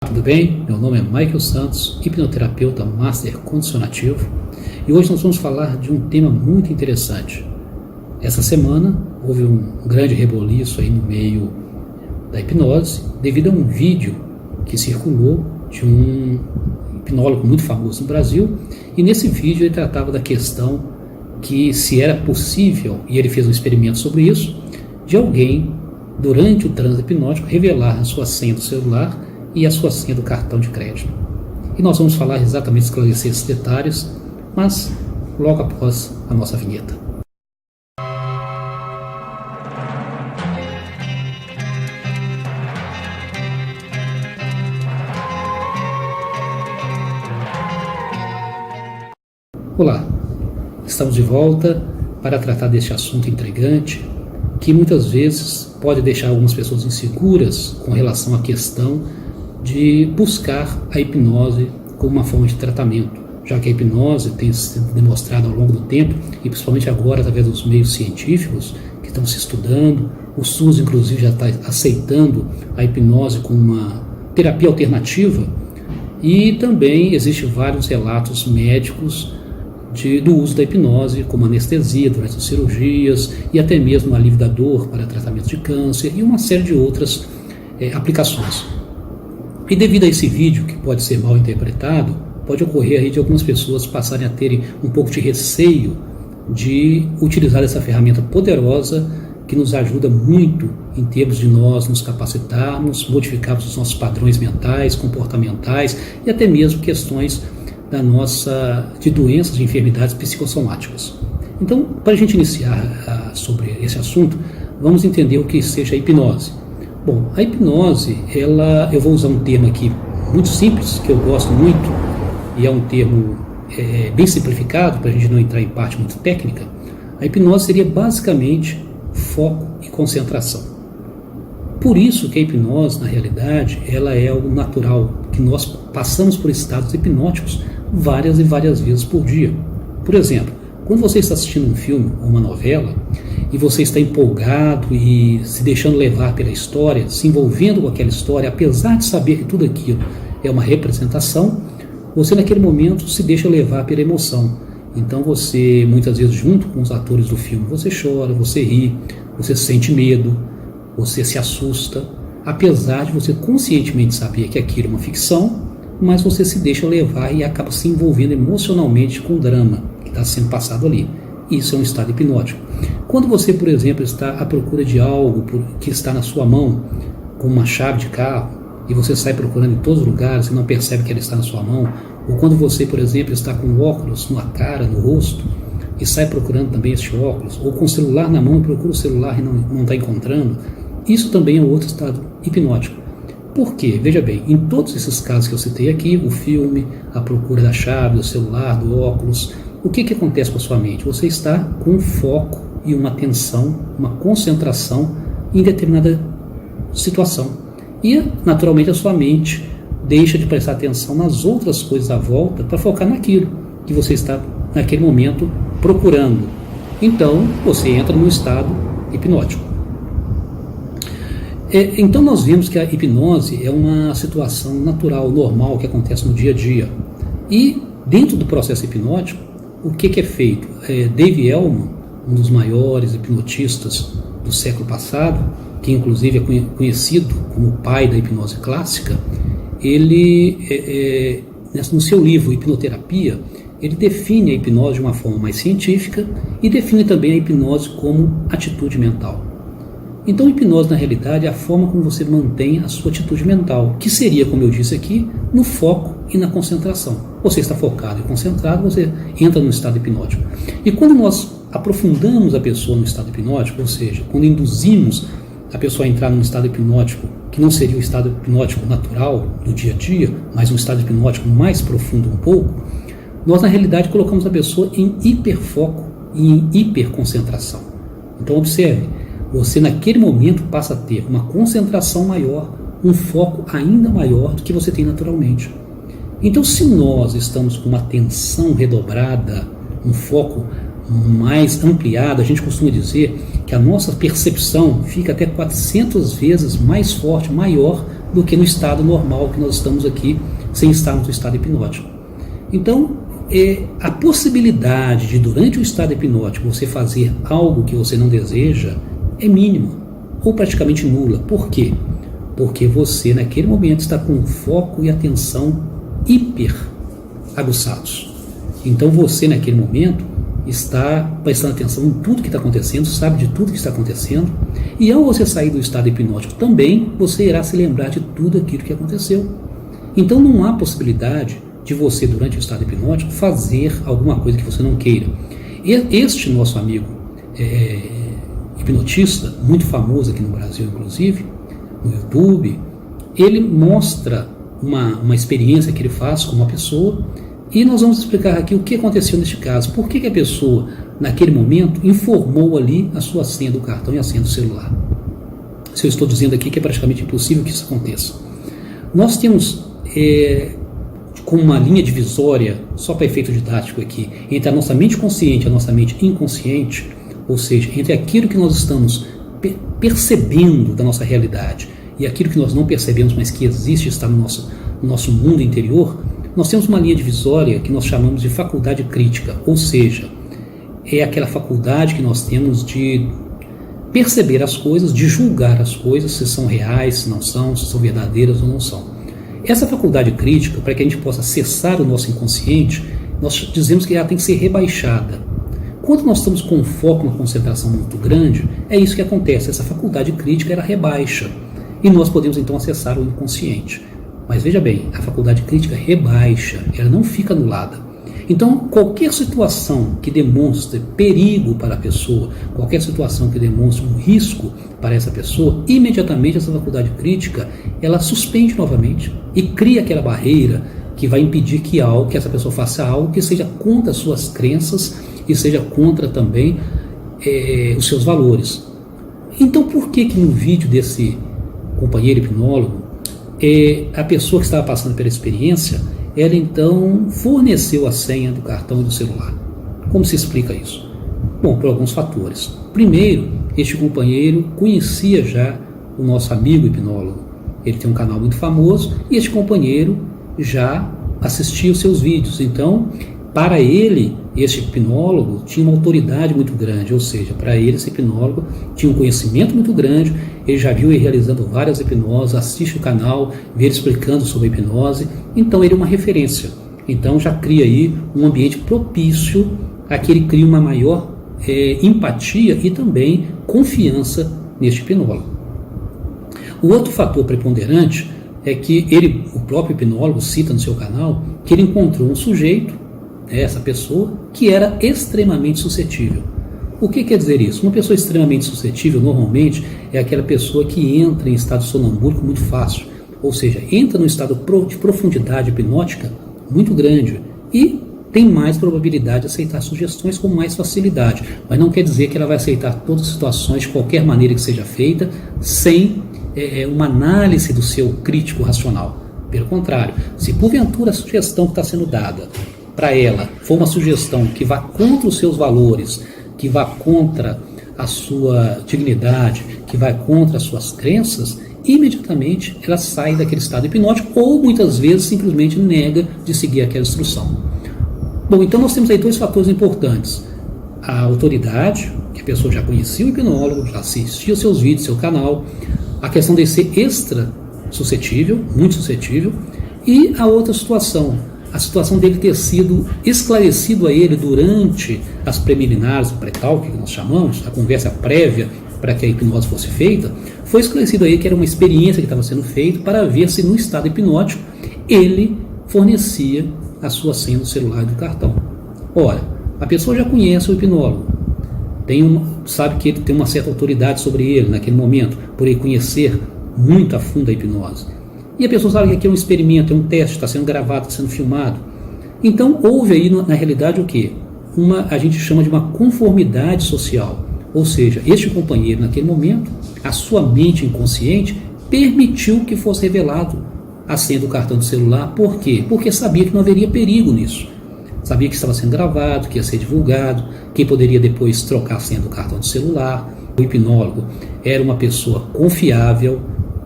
Tudo bem? Meu nome é Michael Santos, hipnoterapeuta Master Condicionativo, e hoje nós vamos falar de um tema muito interessante. Essa semana houve um grande reboliço aí no meio da hipnose devido a um vídeo que circulou de um hipnólogo muito famoso no Brasil, e nesse vídeo ele tratava da questão que se era possível, e ele fez um experimento sobre isso, de alguém, durante o transe hipnótico, revelar a sua senha do celular e a sua senha do cartão de crédito. E nós vamos falar exatamente, esclarecer esses detalhes, mas logo após a nossa vinheta. Olá, estamos de volta para tratar deste assunto intrigante que muitas vezes pode deixar algumas pessoas inseguras com relação à questão de buscar a hipnose como uma forma de tratamento, já que a hipnose tem sido demonstrada ao longo do tempo, e principalmente agora através dos meios científicos que estão se estudando. O SUS inclusive já está aceitando a hipnose como uma terapia alternativa, e também existem vários relatos médicos do uso da hipnose como anestesia durante as cirurgias e até mesmo alívio da dor para tratamento de câncer e uma série de outras aplicações. E devido a esse vídeo, que pode ser mal interpretado, pode ocorrer aí de algumas pessoas passarem a terem um pouco de receio de utilizar essa ferramenta poderosa que nos ajuda muito em termos de nós nos capacitarmos, modificarmos os nossos padrões mentais, comportamentais e até mesmo questões de doenças, de enfermidades psicossomáticas. Então, para a gente iniciar sobre esse assunto, vamos entender o que seja a hipnose. Bom, a hipnose, eu vou usar um termo aqui muito simples, que eu gosto muito, e é um termo bem simplificado, para a gente não entrar em parte muito técnica. A hipnose seria basicamente foco e concentração. Por isso que a hipnose, na realidade, ela é algo natural, que nós passamos por estados hipnóticos várias e várias vezes por dia. Por exemplo, quando você está assistindo um filme ou uma novela e você está empolgado e se deixando levar pela história, se envolvendo com aquela história, apesar de saber que tudo aquilo é uma representação, você naquele momento se deixa levar pela emoção. Então você, muitas vezes junto com os atores do filme, você chora, você ri, você sente medo, você se assusta, apesar de você conscientemente saber que aquilo é uma ficção, mas você se deixa levar e acaba se envolvendo emocionalmente com o drama que está sendo passado ali. Isso é um estado hipnótico. Quando você, por exemplo, está à procura de algo que está na sua mão, como uma chave de carro, e você sai procurando em todos os lugares e não percebe que ela está na sua mão, ou quando você, por exemplo, está com óculos na cara, no rosto, e sai procurando também este óculos, ou com o celular na mão e procura o celular e não está encontrando, isso também é um outro estado hipnótico. Por quê? Veja bem, em todos esses casos que eu citei aqui, o filme, a procura da chave, do celular, do óculos, o que acontece com a sua mente? Você está com um foco e uma atenção, uma concentração em determinada situação. E, naturalmente, a sua mente deixa de prestar atenção nas outras coisas à volta para focar naquilo que você está, naquele momento, procurando. Então, você entra num estado hipnótico. Então nós vemos que a hipnose é uma situação natural, normal, que acontece no dia a dia. E dentro do processo hipnótico, o que é feito? Dave Elman, um dos maiores hipnotistas do século passado, que inclusive é conhecido como o pai da hipnose clássica, ele, no seu livro Hipnoterapia, ele define a hipnose de uma forma mais científica e define também a hipnose como atitude mental. Então, a hipnose, na realidade, é a forma como você mantém a sua atitude mental, que seria, como eu disse aqui, no foco e na concentração. Você está focado e concentrado, você entra no estado hipnótico. E quando nós aprofundamos a pessoa no estado hipnótico, ou seja, quando induzimos a pessoa a entrar num estado hipnótico, que não seria o estado hipnótico natural do dia a dia, mas um estado hipnótico mais profundo um pouco, nós, na realidade, colocamos a pessoa em hiperfoco e em hiperconcentração. Então, observe. Você naquele momento passa a ter uma concentração maior, um foco ainda maior do que você tem naturalmente. Então, se nós estamos com uma atenção redobrada, um foco mais ampliado, a gente costuma dizer que a nossa percepção fica até 400 vezes mais forte, maior do que no estado normal que nós estamos aqui, sem estarmos no estado hipnótico. Então, a possibilidade de, durante o estado hipnótico, você fazer algo que você não deseja é mínima, ou praticamente nula. Por quê? Porque você, naquele momento, está com foco e atenção hiper aguçados. Então, você, naquele momento, está prestando atenção em tudo que está acontecendo, sabe de tudo que está acontecendo, e ao você sair do estado hipnótico também, você irá se lembrar de tudo aquilo que aconteceu. Então não há possibilidade de você, durante o estado hipnótico, fazer alguma coisa que você não queira. Este nosso amigo hipnotista, muito famoso aqui no Brasil, inclusive, no YouTube, ele mostra uma experiência que ele faz com uma pessoa, e nós vamos explicar aqui o que aconteceu neste caso. Por que a pessoa, naquele momento, informou ali a sua senha do cartão e a senha do celular. Se eu estou dizendo aqui que é praticamente impossível que isso aconteça. Nós temos, com uma linha divisória, só para efeito didático aqui, entre a nossa mente consciente e a nossa mente inconsciente, ou seja, entre aquilo que nós estamos percebendo da nossa realidade e aquilo que nós não percebemos, mas que existe, está no nosso mundo interior, nós temos uma linha divisória que nós chamamos de faculdade crítica, ou seja, é aquela faculdade que nós temos de perceber as coisas, de julgar as coisas, se são reais, se não são, se são verdadeiras ou não são. Essa faculdade crítica, para que a gente possa acessar o nosso inconsciente, nós dizemos que ela tem que ser rebaixada. Quando nós estamos com um foco, uma concentração muito grande, é isso que acontece, essa faculdade crítica ela rebaixa, e nós podemos então acessar o inconsciente. Mas veja bem, a faculdade crítica rebaixa, ela não fica anulada. Então, qualquer situação que demonstre perigo para a pessoa, qualquer situação que demonstre um risco para essa pessoa, imediatamente essa faculdade crítica, ela suspende novamente e cria aquela barreira que vai impedir que essa pessoa faça algo que seja contra as suas crenças e seja contra também os seus valores. Então, por que no vídeo desse companheiro hipnólogo, a pessoa que estava passando pela experiência, ela então forneceu a senha do cartão e do celular? Como se explica isso? Bom, por alguns fatores. Primeiro, este companheiro conhecia já o nosso amigo hipnólogo. Ele tem um canal muito famoso e este companheiro já assistia os seus vídeos. Então, para ele, este hipnólogo tinha uma autoridade muito grande, ou seja, para ele esse hipnólogo tinha um conhecimento muito grande, ele já viu ele realizando várias hipnoses, assiste o canal, vê ele explicando sobre a hipnose, então ele é uma referência. Então já cria aí um ambiente propício a que ele crie uma maior empatia e também confiança neste hipnólogo. O outro fator preponderante é que o próprio hipnólogo cita no seu canal que ele encontrou um sujeito, essa pessoa, que era extremamente suscetível. O que quer dizer isso? Uma pessoa extremamente suscetível, normalmente, é aquela pessoa que entra em estado sonambúlico muito fácil, ou seja, entra num estado de profundidade hipnótica muito grande e tem mais probabilidade de aceitar sugestões com mais facilidade, mas não quer dizer que ela vai aceitar todas as situações de qualquer maneira que seja feita, sem uma análise do seu crítico racional. Pelo contrário, se porventura a sugestão que está sendo dada para ela for uma sugestão que vá contra os seus valores, que vá contra a sua dignidade, que vai contra as suas crenças, imediatamente ela sai daquele estado hipnótico ou muitas vezes simplesmente nega de seguir aquela instrução. Bom, então nós temos aí dois fatores importantes. A autoridade, que a pessoa já conhecia o hipnólogo, já assistia aos seus vídeos, seu canal, a questão de ser extra suscetível, muito suscetível, e a outra situação, a situação dele ter sido esclarecido a ele durante as preliminares, o pré-talk que nós chamamos, a conversa prévia para que a hipnose fosse feita, foi esclarecido a ele que era uma experiência que estava sendo feita para ver se no estado hipnótico ele fornecia a sua senha do celular e do cartão. Ora, a pessoa já conhece o hipnólogo, sabe que ele tem uma certa autoridade sobre ele naquele momento, por ele conhecer muito a fundo a hipnose. E a pessoa sabe que aqui é um experimento, é um teste, está sendo gravado, está sendo filmado. Então houve aí na realidade o quê? A gente chama de uma conformidade social. Ou seja, este companheiro naquele momento, a sua mente inconsciente permitiu que fosse revelado a senha do cartão do celular. Por quê? Porque sabia que não haveria perigo nisso. Sabia que estava sendo gravado, que ia ser divulgado, que poderia depois trocar a senha do cartão do celular. O hipnólogo era uma pessoa confiável,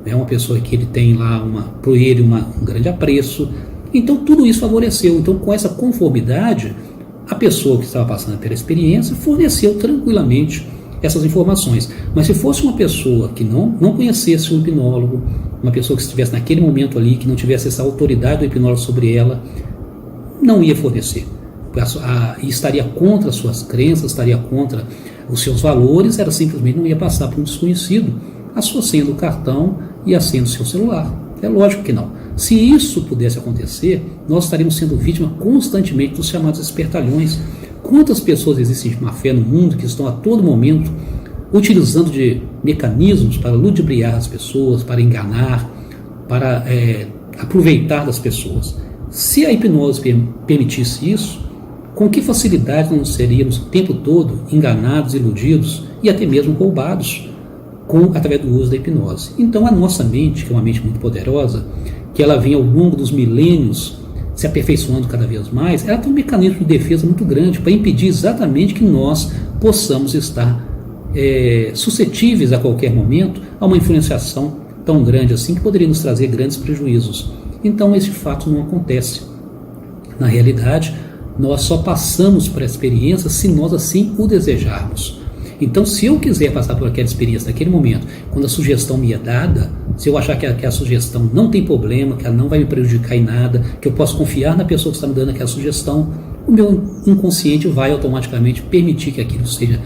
é uma pessoa que ele tem lá por ele um grande apreço. Então tudo isso favoreceu. Então, com essa conformidade, a pessoa que estava passando pela experiência forneceu tranquilamente essas informações. Mas se fosse uma pessoa que não conhecesse o hipnólogo, uma pessoa que estivesse naquele momento ali, que não tivesse essa autoridade do hipnólogo sobre ela, não ia fornecer. E estaria contra as suas crenças, estaria contra os seus valores, ela simplesmente não ia passar para um desconhecido a sua senha do cartão e a senha do seu celular. É lógico que não. Se isso pudesse acontecer, nós estaríamos sendo vítima constantemente dos chamados espertalhões. Quantas pessoas existem de má fé no mundo que estão a todo momento utilizando de mecanismos para ludibriar as pessoas, para enganar, para aproveitar das pessoas? Se a hipnose permitisse isso, com que facilidade não seríamos o tempo todo enganados, iludidos e até mesmo roubados através do uso da hipnose? Então a nossa mente, que é uma mente muito poderosa, que ela vem ao longo dos milênios se aperfeiçoando cada vez mais, ela tem um mecanismo de defesa muito grande para impedir exatamente que nós possamos estar suscetíveis a qualquer momento a uma influenciação tão grande assim que poderia nos trazer grandes prejuízos. Então esse fato não acontece. Na realidade, nós só passamos por essa experiência se nós assim o desejarmos. Então, se eu quiser passar por aquela experiência naquele momento, quando a sugestão me é dada, se eu achar que a sugestão não tem problema, que ela não vai me prejudicar em nada, que eu posso confiar na pessoa que está me dando aquela sugestão, o meu inconsciente vai automaticamente permitir que aquilo seja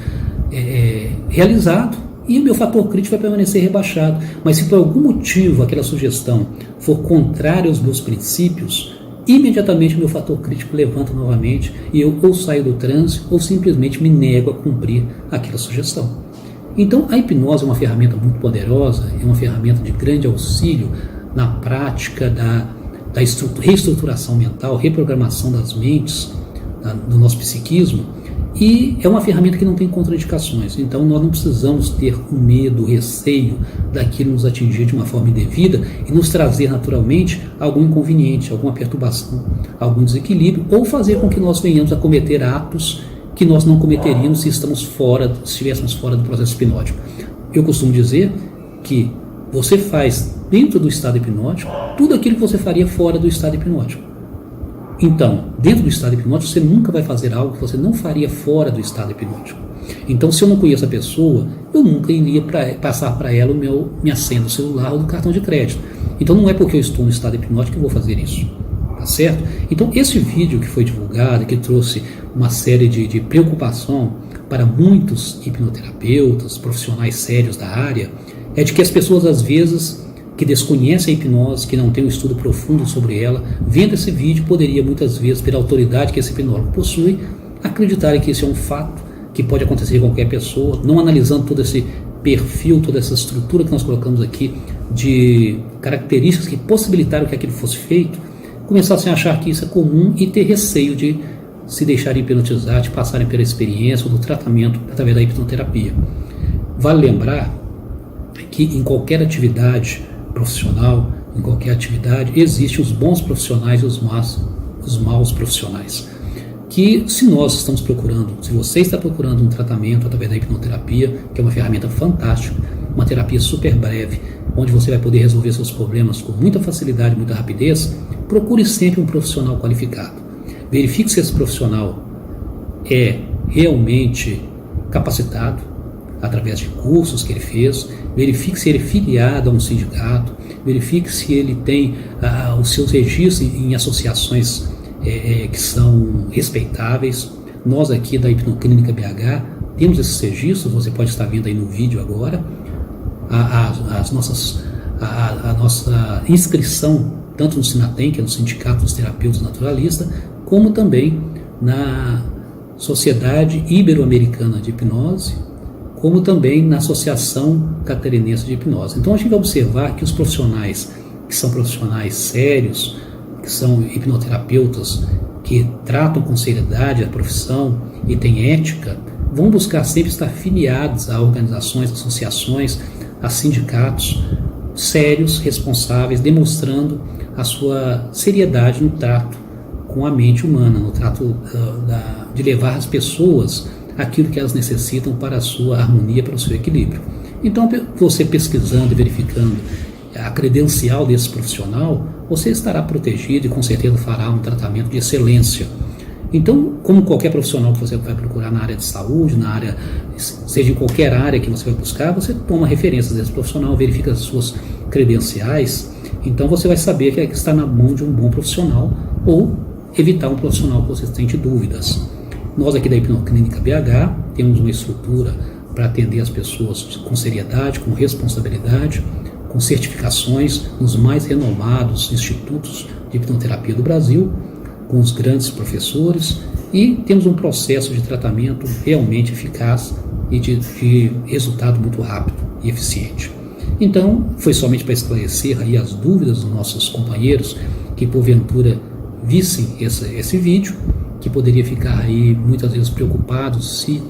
realizado e o meu fator crítico vai permanecer rebaixado. Mas se por algum motivo aquela sugestão for contrária aos meus princípios, imediatamente o meu fator crítico levanta novamente e eu ou saio do transe ou simplesmente me nego a cumprir aquela sugestão. Então a hipnose é uma ferramenta muito poderosa, é uma ferramenta de grande auxílio na prática da reestruturação mental, reprogramação das mentes, do nosso psiquismo, e é uma ferramenta que não tem contraindicações. Então nós não precisamos ter o medo, o receio daquilo nos atingir de uma forma indevida e nos trazer naturalmente algum inconveniente, alguma perturbação, algum desequilíbrio, ou fazer com que nós venhamos a cometer atos que nós não cometeríamos se estivéssemos fora do processo hipnótico. Eu costumo dizer que você faz dentro do estado hipnótico tudo aquilo que você faria fora do estado hipnótico. Então, dentro do estado hipnótico, você nunca vai fazer algo que você não faria fora do estado hipnótico. Então, se eu não conheço a pessoa, eu nunca iria passar para ela minha senha do celular ou do cartão de crédito. Então, não é porque eu estou no estado hipnótico que eu vou fazer isso. Tá certo? Então, esse vídeo que foi divulgado, que trouxe uma série de preocupação para muitos hipnoterapeutas, profissionais sérios da área, é de que as pessoas, às vezes, que desconhecem a hipnose, que não tem um estudo profundo sobre ela, vendo esse vídeo, poderia muitas vezes, pela autoridade que esse hipnólogo possui, acreditarem que isso é um fato que pode acontecer com qualquer pessoa, não analisando todo esse perfil, toda essa estrutura que nós colocamos aqui de características que possibilitaram que aquilo fosse feito, começassem a achar que isso é comum e ter receio de se deixarem hipnotizar, de passarem pela experiência ou do tratamento através da hipnoterapia. Vale lembrar que em qualquer atividade profissional, em qualquer atividade, existem os bons profissionais e os maus profissionais. Que se nós estamos procurando, se você está procurando um tratamento através da hipnoterapia, que é uma ferramenta fantástica, uma terapia super breve, onde você vai poder resolver seus problemas com muita facilidade, muita rapidez, procure sempre um profissional qualificado. Verifique se esse profissional é realmente capacitado, através de cursos que ele fez, verifique se ele é filiado a um sindicato, verifique se ele tem os seus registros em associações que são respeitáveis. Nós aqui da Hipnoclínica BH temos esses registros, você pode estar vendo aí no vídeo agora, a nossa inscrição, tanto no Sinatem, que é no Sindicato dos Terapeutas Naturalistas, como também na Sociedade Ibero-Americana de Hipnose, como também na Associação Catarinense de Hipnose. Então a gente vai observar que os profissionais que são profissionais sérios, que são hipnoterapeutas, que tratam com seriedade a profissão e têm ética, vão buscar sempre estar filiados a organizações, associações, a sindicatos sérios, responsáveis, demonstrando a sua seriedade no trato com a mente humana, no trato de levar as pessoas aquilo que elas necessitam para a sua harmonia, para o seu equilíbrio. Então, você pesquisando e verificando a credencial desse profissional, você estará protegido e com certeza fará um tratamento de excelência. Então, como qualquer profissional que você vai procurar na área de saúde, na área, seja em qualquer área que você vai buscar, você toma referências desse profissional, verifica as suas credenciais, então você vai saber que está na mão de um bom profissional ou evitar um profissional que você sente dúvidas. Nós aqui da Hipnoclínica BH temos uma estrutura para atender as pessoas com seriedade, com responsabilidade, com certificações nos mais renomados institutos de hipnoterapia do Brasil, com os grandes professores, e temos um processo de tratamento realmente eficaz e de resultado muito rápido e eficiente. Então, foi somente para esclarecer aí as dúvidas dos nossos companheiros que porventura vissem esse vídeo, que poderia ficar aí muitas vezes preocupados se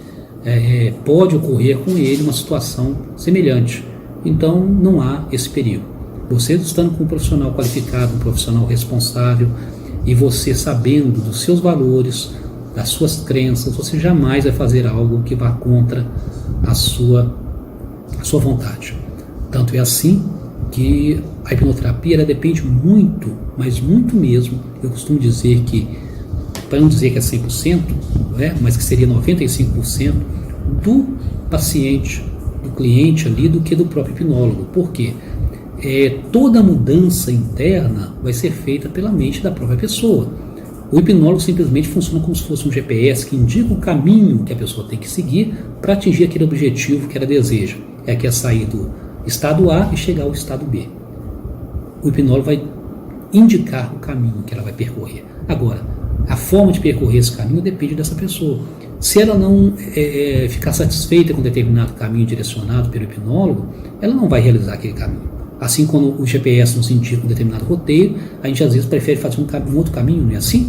pode ocorrer com ele uma situação semelhante. Então, não há esse perigo. Você estando com um profissional qualificado, um profissional responsável, e você sabendo dos seus valores, das suas crenças, você jamais vai fazer algo que vá contra a sua vontade. Tanto é assim que a hipnoterapia ela depende muito, mas muito mesmo, eu costumo dizer que, para não dizer que é 100%, mas que seria 95% do paciente, do cliente ali, do que do próprio hipnólogo. Por quê? Toda mudança interna vai ser feita pela mente da própria pessoa. O hipnólogo simplesmente funciona como se fosse um GPS que indica o caminho que a pessoa tem que seguir para atingir aquele objetivo que ela deseja. Que é sair do estado A e chegar ao estado B. O hipnólogo vai indicar o caminho que ela vai percorrer. Agora, a forma de percorrer esse caminho depende dessa pessoa. Se ela não ficar satisfeita com determinado caminho direcionado pelo hipnólogo, ela não vai realizar aquele caminho. Assim, quando o GPS nos indica um determinado roteiro, a gente às vezes prefere fazer um outro caminho, não é assim?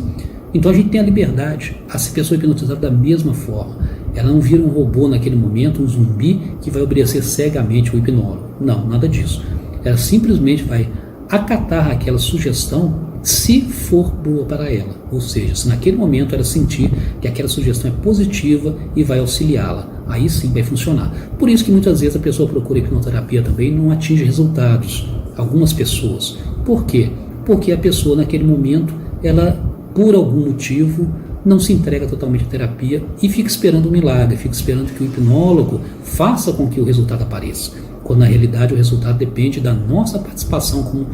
Então a gente tem a liberdade. A pessoa hipnotizada da mesma forma. Ela não vira um robô naquele momento, um zumbi que vai obedecer cegamente ao hipnólogo. Não, nada disso. Ela simplesmente vai acatar aquela sugestão se for boa para ela. Ou seja, se naquele momento ela sentir que aquela sugestão é positiva e vai auxiliá-la. Aí sim vai funcionar. Por isso que muitas vezes a pessoa procura hipnoterapia também e não atinge resultados. Algumas pessoas. Por quê? Porque a pessoa naquele momento, ela, por algum motivo, não se entrega totalmente à terapia e fica esperando um milagre, fica esperando que o hipnólogo faça com que o resultado apareça. Quando na realidade o resultado depende da nossa participação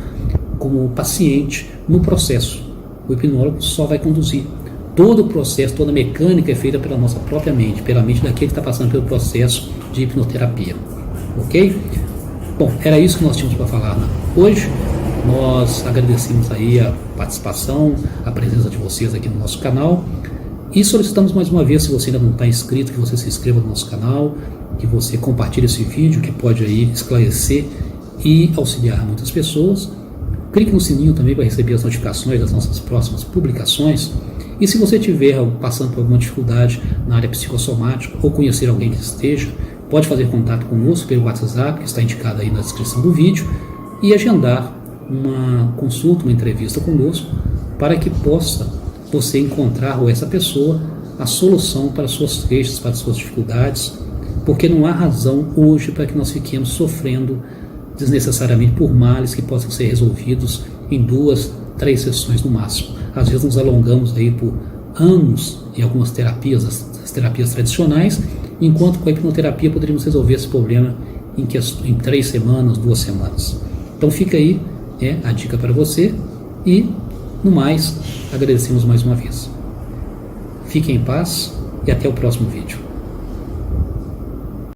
como paciente no processo. O hipnólogo só vai conduzir. Todo o processo, toda a mecânica é feita pela nossa própria mente, pela mente daquele que está passando pelo processo de hipnoterapia. Ok? Bom, era isso que nós tínhamos para falar hoje. Nós agradecemos aí a participação, a presença de vocês aqui no nosso canal e solicitamos mais uma vez, se você ainda não está inscrito, que você se inscreva no nosso canal, que você compartilhe esse vídeo, que pode aí esclarecer e auxiliar muitas pessoas. Clique no sininho também para receber as notificações das nossas próximas publicações. E se você estiver passando por alguma dificuldade na área psicossomática ou conhecer alguém que esteja, pode fazer contato conosco pelo WhatsApp, que está indicado aí na descrição do vídeo, e agendar uma consulta, uma entrevista conosco, para que possa você encontrar, ou essa pessoa, a solução para as suas queixas, para as suas dificuldades, porque não há razão hoje para que nós fiquemos sofrendo desnecessariamente por males que possam ser resolvidos em 2, 3 sessões no máximo. Às vezes nos alongamos aí por anos em algumas terapias, as terapias tradicionais, enquanto com a hipnoterapia poderíamos resolver esse problema em 3 semanas, 2 semanas. Então fica aí a dica para você e, no mais, agradecemos mais uma vez. Fiquem em paz e até o próximo vídeo.